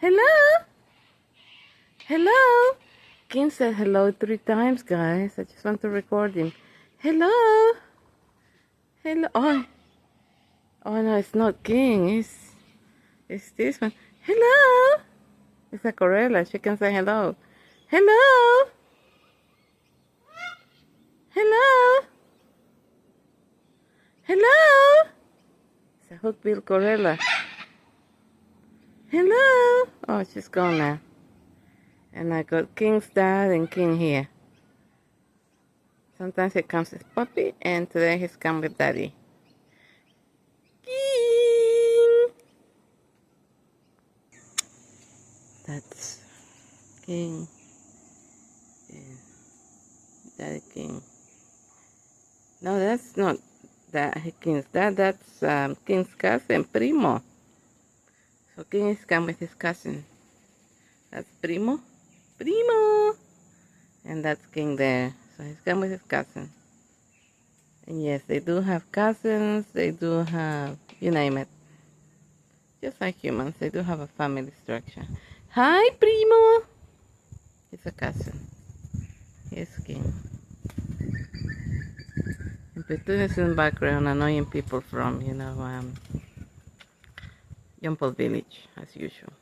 Hello? Hello? King said hello 3 times, guys. I just want to record him. Hello? Hello? Oh no, it's not King. It's this one. Hello? It's a Corella. She can say hello. Hello? Hello? Hello? It's a hook-billed Corella. Hello? Oh, she's gone now. And I got King's dad and King here. Sometimes he comes as puppy, and today he's come with daddy. King! That's King. Yeah. Daddy King. No, that's not King's dad. That's King's cousin, Primo. So King is come with his cousin. That's Primo. Primo! And that's King there. So he's come with his cousin. And yes, they do have cousins. They do have, you name it. Just like humans, they do have a family structure. Hi, Primo! He's a cousin. He's King. And Petun is in the background annoying people from, Young Village, as usual.